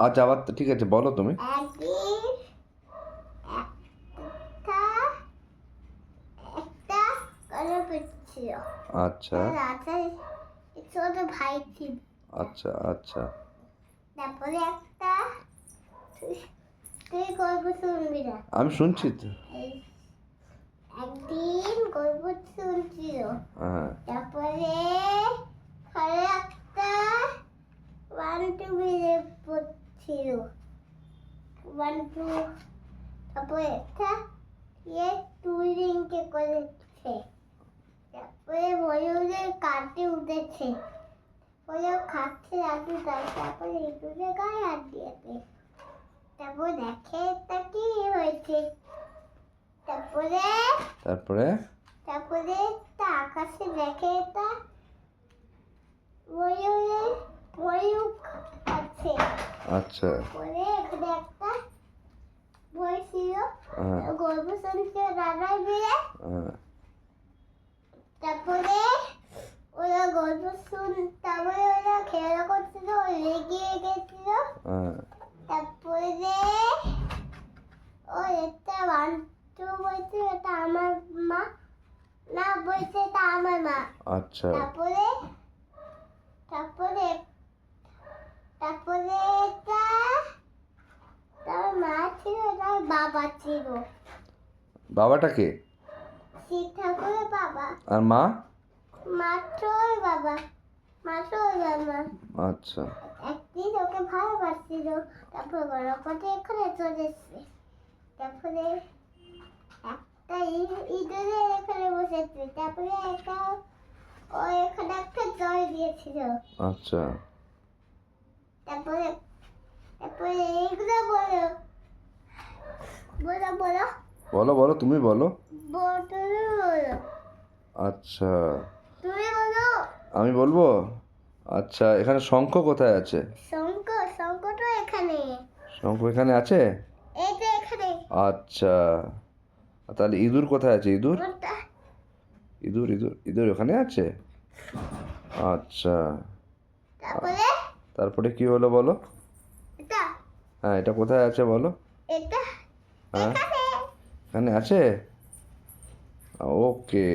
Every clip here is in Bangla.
আচ্ছা আবার ঠিক আছে, বলো তুমি। একদিন একটা একটা গল্প ছিল। আচ্ছা রাজার ছোট ভাই ছিল। আচ্ছা আচ্ছা তারপরে একটা তুই গল্প শুনবি না। আমি শুনছি তো। একদিন গল্প শুনছিল। হ্যাঁ তারপরে ঘরে একটা বান্টু মিলে পড়ছিল। বান্টু তারপরে একটা টুইরিংকে করেছে। তারপরে ময়ূরের কাটে উঠেছে। ওরা খাচ্ছে রাজু তারপরে ইঁদুরের গায়ে হাত দিয়েছে। তারপর দেখে এটা কি হয়েছে। তারপরে তারপরে তারপরে একটা আকাশে দেখে এটা ময়ূর আছে। আচ্ছা তারপরে এখানে একটা বই ছিল। হ্যাঁ গল্প শুনছে দাদাই মিলে। হ্যাঁ তারপরে ওরা গল্প তারপরে ওরা খেলা করছিল, লেগে গেছিল। হ্যাঁ তারপরে ও একটা বান্টু বলছে এটা আমার মা, না বলছে এটা আমার মা। আচ্ছা তারপরে তারপরে তারপরে এটা তার মা ছিল, তার বাবা ছিল। বাবাটাকে শিব ঠাকুরের বাবা। আর মা? মাত্র বাবা, মাত্র বাবা। আচ্ছা একদিন ওকে ভালোবাসছিল। তারপর গল্পটা এখানে চলে এসছে। তারপরে একটা ইঁদুরে এখানে বসেছে। তারপরে একটা ও এখানে একটা জল দিয়েছিল। আচ্ছা তারপরে তারপরে এইগুলো বলো বলো বলো বলো বলো তুমি বলো। তুমি বলো, আচ্ছা তুমি বলো। আমি বলবো। আচ্ছা এখানে শঙ্খ কোথায় আছে? শঙ্করটা এখানে। শঙ্খ এখানে আছে? এই যে এখানে। আচ্ছা তাহলে ইঁদুর কোথায় আছে? ইঁদুর কোনটা? ইঁদুর ইঁদুর ইঁদুর ওখানে আছে। আচ্ছা তারপরে তারপরে কি হলো বলো। এটা হ্যাঁ এটা কোথায় আছে বলো। এটা হ্যাঁ এখানে। এখানে আছে। ওকে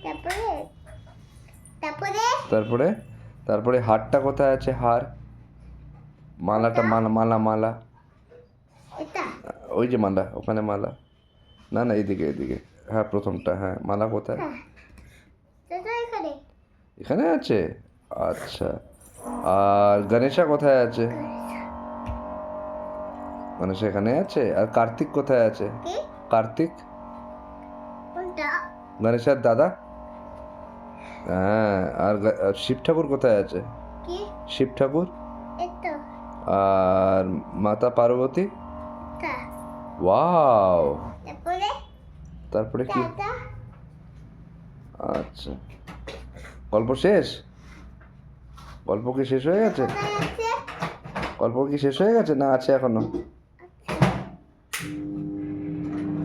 তারপরে তারপরে তারপরে তারপরে হারটা কোথায় আছে? হার মালাটা মালা মালা মালা এটা ওই যে মালা, ওখানে মালা। না না এদিকে এদিকে। হ্যাঁ প্রথমটা, হ্যাঁ মালা কোথায়? এটা এখানে। এখানে আছে। আচ্ছা আর গণেশা কোথায় আছে? গণেশা এখানে আছে। আর কার্তিক কোথায় আছে? কি? কার্তিক কোনটা? গণেশের দাদা। হ্যাঁ আর শিব ঠাকুর কোথায় আছে? কি? শিব ঠাকুর। এটা আর মাতা পার্বতী। এটা। ওয়াও তারপরে তারপরে কি? এটা আচ্ছা গল্প শেষ? গল্প কি শেষ হয়ে গেছে? কোথায় আছে? গল্প কি শেষ হয়ে গেছে না আছে এখনো?